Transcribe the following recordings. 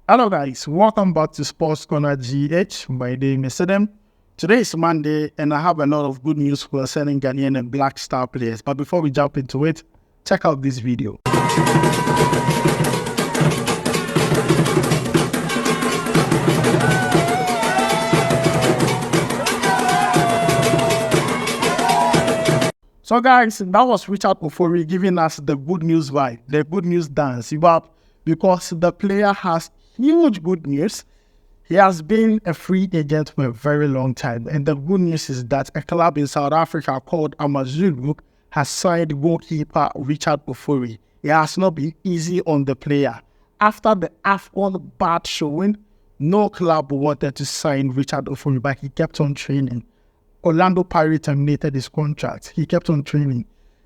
Hello guys, welcome back to SportsCorner GH. My name is Adam. Today is Monday and I have a lot of good news concerning Ghanaian and Black Star players. But before we jump into it, check out this video. So guys, that was Richard Ofori giving us the good news vibe, the good news dance, because the player has huge good news. He has been a free agent for a very long time, and the good news is that a club in South Africa called Amazulu has signed goalkeeper Richard Ofori. It has not been easy on the player. After the AFCON bad showing, no club wanted to sign Richard Ofori, but he kept on training. Orlando Pirates terminated his contract. He kept on training.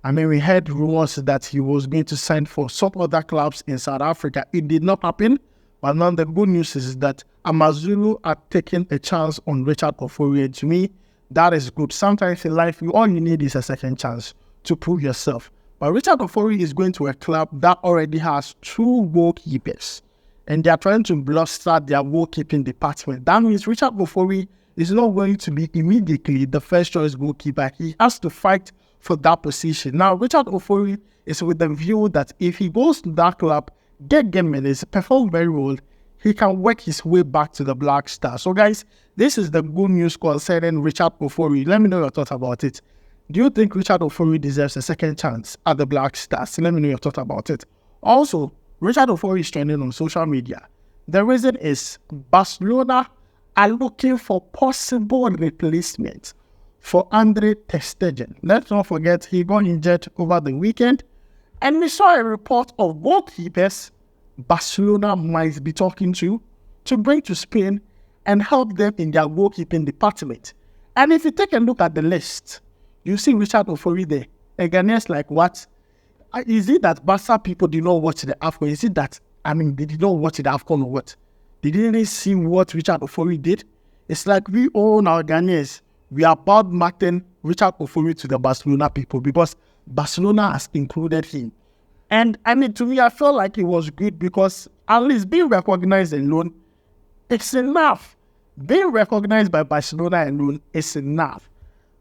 I mean, we heard rumors that he was going to sign for some other clubs in South Africa. It did not happen. But now the good news is that Amazulu are taking a chance on Richard Ofori. And to me, that is good. Sometimes in life, all you need is a second chance to prove yourself. But Richard Ofori is going to a club that already has 2 goalkeepers. And they are trying to bluster their goalkeeping department. That means Richard Ofori is not going to be immediately the first choice goalkeeper. He has to fight for that position. Now, Richard Ofori is with the view that if he goes to that club, get game minutes, perform very well, he can work his way back to the Black Star. So guys, this is the good news concerning Richard Ofori. Let me know your thoughts about it. Do you think Richard Ofori deserves a second chance at the Black Stars? Let me know your thoughts about it. Also, Richard Ofori is trending on social media. The reason is Barcelona are looking for possible replacement for Andre ter Stegen. Let's not forget he got injured over the weekend, and we saw a report of goalkeepers Barcelona might be talking to bring to Spain and help them in their goalkeeping department. And if you take a look at the list, you see Richard Ofori there. And Ghanaians like, what? Is it that Barca people did not watch the AFCON? Is it that, they did not watch the AFCON or what? They didn't see what Richard Ofori did. It's like we all our Ghanaians, we are about marking Richard Ofori to the Barcelona people because Barcelona has included him. And to me, I felt like it was good because at least being recognized alone, it's enough. Being recognized by Barcelona alone is enough.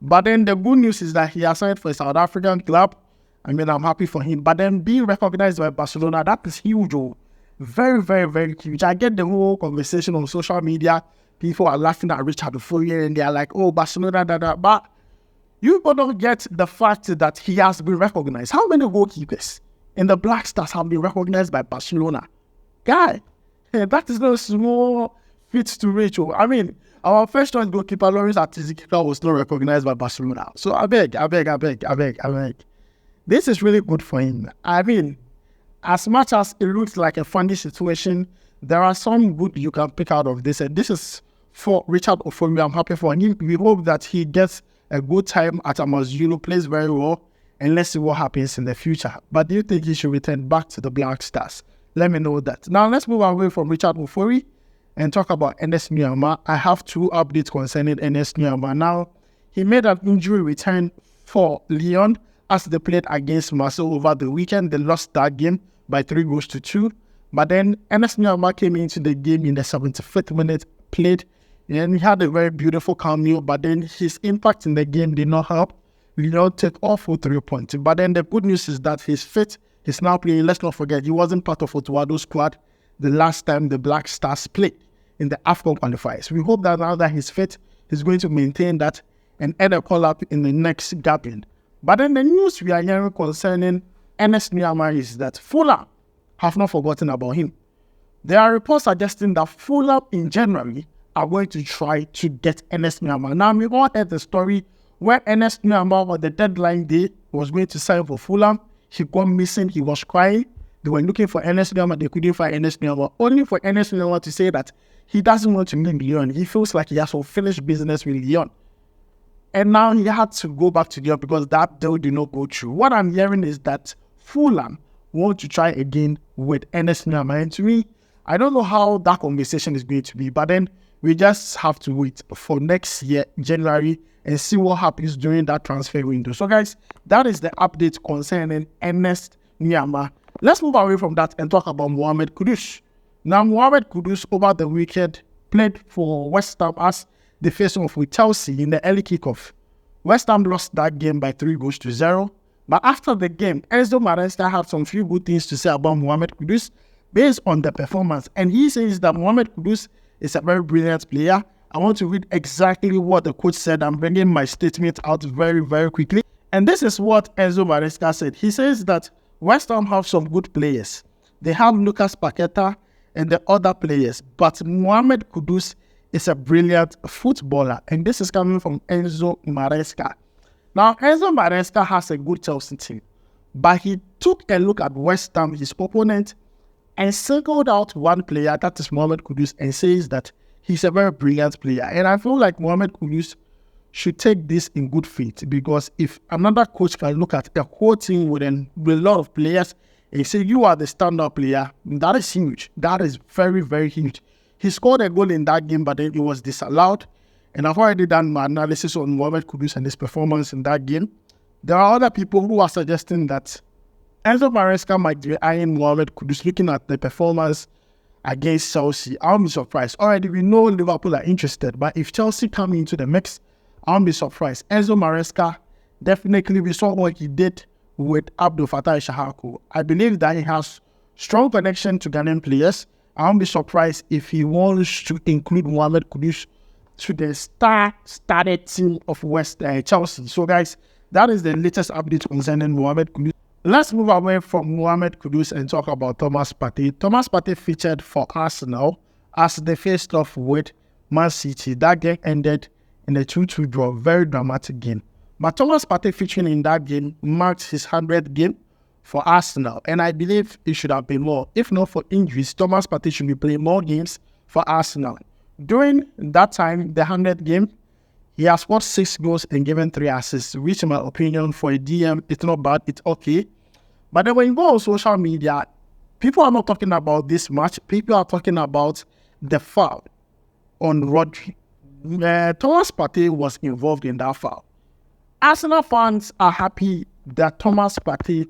But then the good news is that he has signed for a South African club. I'm happy for him. But then being recognized by Barcelona, that is huge. Very, very, very huge. I get the whole conversation on social media. People are laughing at Richard Ofori and they are like, oh, Barcelona, But you don't get the fact that he has been recognized. How many goalkeepers in the Black Stars have been recognized by Barcelona? Guy, that is no small feat to reach. Our first choice goalkeeper, Lawrence Atizikika, was not recognized by Barcelona. So I beg. This is really good for him. As much as it looks like a funny situation, there are some good you can pick out of this. And this is for Richard Ofori. I'm happy for him. We hope that he gets a good time at Amazulu, plays very well, and let's see what happens in the future. But do you think he should return back to the Black Stars? Let me know that. Now, let's move away from Richard Ofori and talk about Ernest Nuamah. I have 2 updates concerning Ernest Nuamah. Now, he made an injury return for Lyon as they played against Marseille over the weekend. They lost that game by 3-2. But then Ernest Nuamah came into the game in the 75th minute, played, and he had a very beautiful cameo, but then his impact in the game did not help. Lyon take off for 3 points. But then the good news is that he's fit. He's now playing. Let's not forget, he wasn't part of Otuado's squad the last time the Black Stars played in the AFCON qualifiers. We hope that now that he's fit, he's going to maintain that and add a call-up in the next gathering. But then the news we are hearing concerning Ernest Nuamah is that Fulham have not forgotten about him. There are reports suggesting that Fulham in January are going to try to get Ernest Nuamah. Now, we all heard the story where Ernest Nuamah on the deadline day was going to sign for Fulham. He got missing. He was crying. They were looking for Ernest Nuamah. They couldn't find Ernest Nuamah. Only for Ernest Nuamah to say that he doesn't want to leave Lyon. He feels like he has unfinished business with Lyon. And now he had to go back to Lyon because that deal did not go through. What I'm hearing is that Fulham want to try again with Ernest Nuamah. And to me, I don't know how that conversation is going to be, but then we just have to wait for next year, January, and see what happens during that transfer window. So guys, that is the update concerning Ernest Nuamah. Let's move away from that and talk about Mohammed Kudus. Now, Mohammed Kudus over the weekend played for West Ham as they faced off with Chelsea in the early kickoff. West Ham lost that game by 3-0. But after the game, Enzo Maresca had some few good things to say about Mohammed Kudus based on the performance. And he says that Mohammed Kudus is a very brilliant player. I want to read exactly what the coach said. I'm bringing my statement out very, very quickly. And this is what Enzo Maresca said. He says that West Ham have some good players. They have Lucas Paqueta and the other players. But Mohammed Kudus is a brilliant footballer. And this is coming from Enzo Maresca. Now, Enzo Maresca has a good Chelsea team. But he took a look at West Ham, his opponent, and singled out one player, that is Mohammed Kudus, and says that he's a very brilliant player. And I feel like Mohammed Kudus should take this in good faith, because if another coach can look at a whole team with a lot of players and say, you are the standout player, that is huge. That is very, very huge. He scored a goal in that game, but then it was disallowed. And I've already done my analysis on Mohammed Kudus and his performance in that game. There are other people who are suggesting that Enzo Maresca might be eyeing Mohammed Kudus looking at the performance against Chelsea. I won't be surprised. Already we know Liverpool are interested, but if Chelsea come into the mix, I won't be surprised. Enzo Maresca, definitely we saw what he did with Abdul Fattah Shahaku. I believe that he has strong connection to Ghanaian players. I won't be surprised if he wants to include Mohammed Kudus to the started team of Chelsea. So guys, that is the latest update concerning Mohammed Kudus. Let's move away from Mohammed Kudus and talk about Thomas Partey. Thomas Partey featured for Arsenal as they faced off with Man City. That game ended in a 2-2 draw, very dramatic game. But Thomas Partey featuring in that game marked his 100th game for Arsenal, and I believe it should have been more. If not for injuries, Thomas Partey should be playing more games for Arsenal. During that time, the 100th game, he has scored 6 goals and given 3 assists, which in my opinion for a DM, it's not bad, it's okay. But then when you go on social media, people are not talking about this match. People are talking about the foul on Rodri. Thomas Partey was involved in that foul. Arsenal fans are happy that Thomas Partey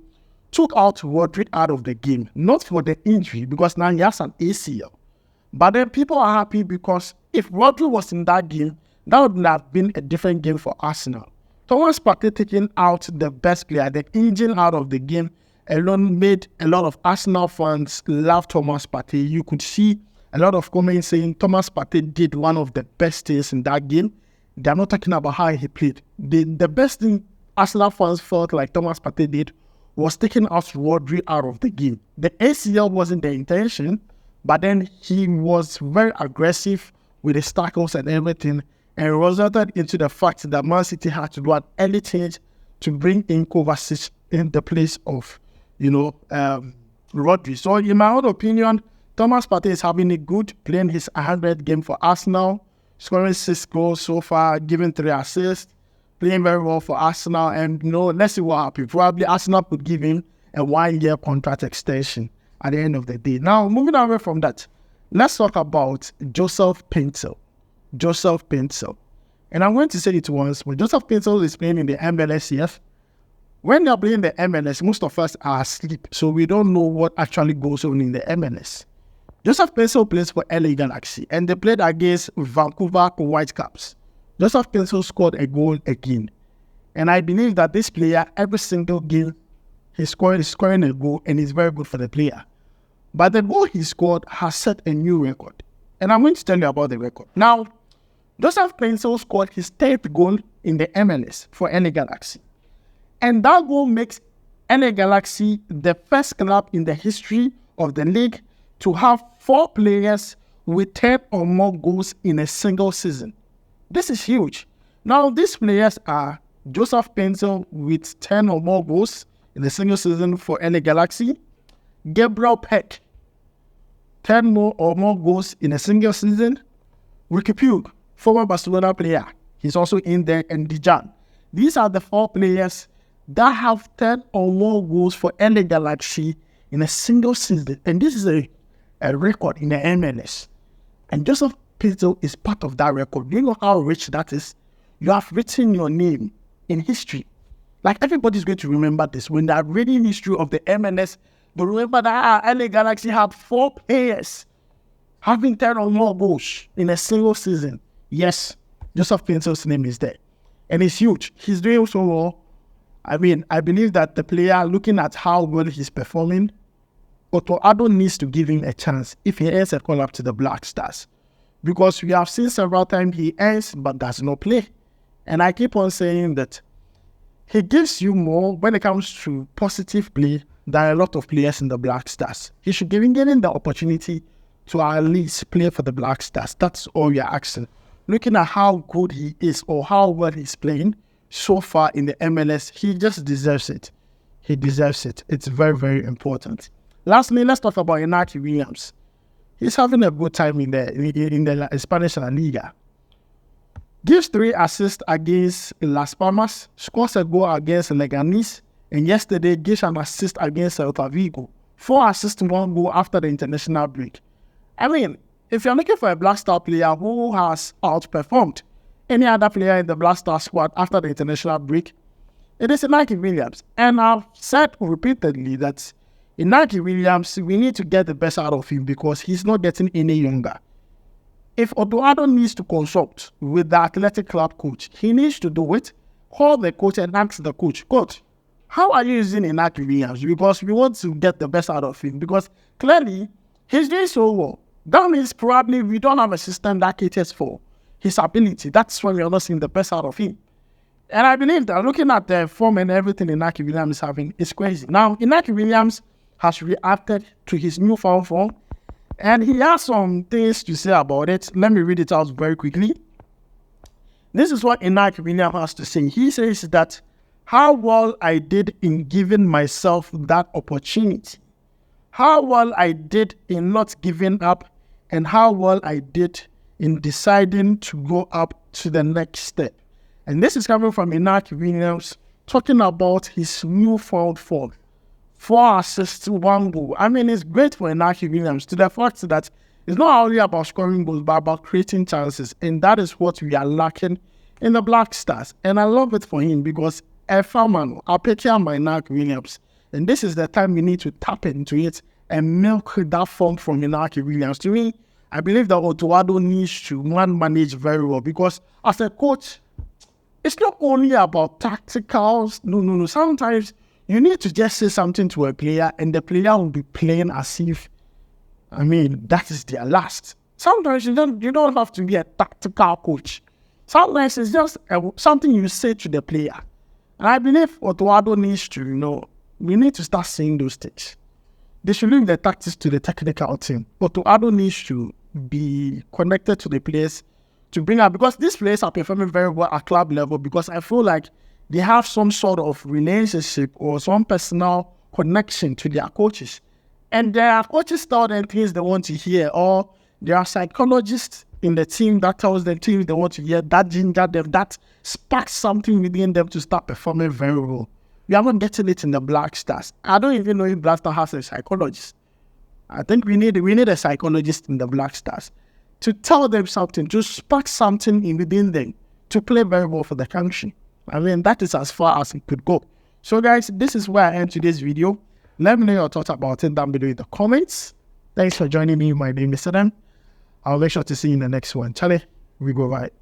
took out Rodri out of the game, not for the injury, because now he has an ACL. But then people are happy because if Rodri was in that game, that would have been a different game for Arsenal. Thomas Partey taking out the best player, the engine out of the game, alone made a lot of Arsenal fans love Thomas Partey. You could see a lot of comments saying Thomas Partey did one of the best things in that game. They're not talking about how he played. The best thing Arsenal fans felt like Thomas Partey did was taking out Rodri out of the game. The ACL wasn't the intention, but then he was very aggressive with his tackles and everything, and resulted into the fact that Man City had to do an early change to bring in Kovacic in the place of, Rodri. So in my own opinion, Thomas Partey is having a good, playing his 100th game for Arsenal, scoring 6 goals so far, giving 3 assists, playing very well for Arsenal. And, let's see what happens. Probably Arsenal could give him a 1-year contract extension at the end of the day. Now, moving away from that, let's talk about Joseph Pinto. And I'm going to say it once. When Joseph Pinto is playing in the MLS, when they're playing the MLS, most of us are asleep. So we don't know what actually goes on in the MLS. Joseph Pinto plays for LA Galaxy, and they played against Vancouver Whitecaps. Joseph Pinto scored a goal again. And I believe that this player, every single game, he's scoring a goal, and he's very good for the player. But the goal he scored has set a new record. And I'm going to tell you about the record. Now, Joseph Pinto scored his 10th goal in the MLS for LA Galaxy. And that goal makes LA Galaxy the first club in the history of the league to have 4 players with 10 or more goals in a single season. This is huge. Now, these players are Joseph Pinto with 10 or more goals in a single season for LA Galaxy, Gabriel Peck, 10 more or more goals in a single season, Ricky Puig, former Barcelona player, he's also in there, and Dijan. These are the 4 players that have 10 or more goals for LA Galaxy in a single season. And this is a record in the MLS. And Joseph Pinto is part of that record. Do you know how rich that is? You have written your name in history. Like, everybody's going to remember this. When they're reading history of the MLS, they remember that LA Galaxy had 4 players having 10 or more goals in a single season. Yes, Joseph Pinto's name is there. And it's huge. He's doing so well. I mean, I believe that the player, looking at how well he's performing, Otto Addo needs to give him a chance if he earns a call-up to the Black Stars. Because we have seen several times he earns but does not play. And I keep on saying that he gives you more when it comes to positive play than a lot of players in the Black Stars. He should give him the opportunity to at least play for the Black Stars. That's all we are asking. Looking at how good he is or how well he's playing so far in the MLS, he just deserves it. He deserves it. It's very, very important. Lastly, let's talk about Inaki Williams. He's having a good time in the Spanish La Liga. Gives 3 assists against Las Palmas, scores a goal against Leganés, and yesterday gives an assist against Celta Vigo. 4 assists, 1 goal after the international break. I mean, if you're looking for a Black Star player who has outperformed any other player in the Black Star squad after the international break, it is Inaki Williams. And I've said repeatedly that Inaki Williams, we need to get the best out of him because he's not getting any younger. If Otto Addo needs to consult with the athletic club coach, he needs to do it. Call the coach and ask the coach, Coach, how are you using Inaki Williams? Because we want to get the best out of him. Because clearly, he's doing so well. That means probably we don't have a system that caters for his ability. That's why we are not seeing the best out of him. And I believe that looking at the form and everything Inaki Williams is having is crazy. Now, Inaki Williams has reacted to his newfound form, and he has some things to say about it. Let me read it out very quickly. This is what Inaki Williams has to say. He says that how well I did in giving myself that opportunity, how well I did in not giving up, and how well I did in deciding to go up to the next step. And this is coming from Inaki Williams talking about his newfound form. 4 assists, 1 goal. I mean, it's great for Inaki Williams to the fact that it's not only about scoring goals, but about creating chances. And that is what we are lacking in the Black Stars. And I love it for him because I pick up my Inaki Williams. And this is the time we need to tap into it and milk that form from Inaki Williams. To me, I believe that Otto Addo needs to manage very well because as a coach, it's not only about tacticals. No. Sometimes you need to just say something to a player and the player will be playing as if, that is their last. Sometimes you don't have to be a tactical coach. Sometimes it's just something you say to the player. And I believe Otto Addo needs to, we need to start saying those things. They should leave the tactics to the technical team. Otto Addo needs to be connected to the players to bring up, because these players are performing very well at club level because I feel like they have some sort of relationship or some personal connection to their coaches. And their coaches tell them things they want to hear, or there are psychologists in the team that tells them things they want to hear, that ginger them, that sparks something within them to start performing very well. We are not getting it in the Black Stars. I don't even know if Black Stars has a psychologist. I think we need a psychologist in the Black Stars to tell them something, to spark something in within them to play very well for the country. That is as far as it could go. So guys, this is where I end today's video. Let me know your thoughts about it down below in the comments. Thanks for joining me. My name is Adam. I'll make sure to see you in the next one. Charlie, we go right.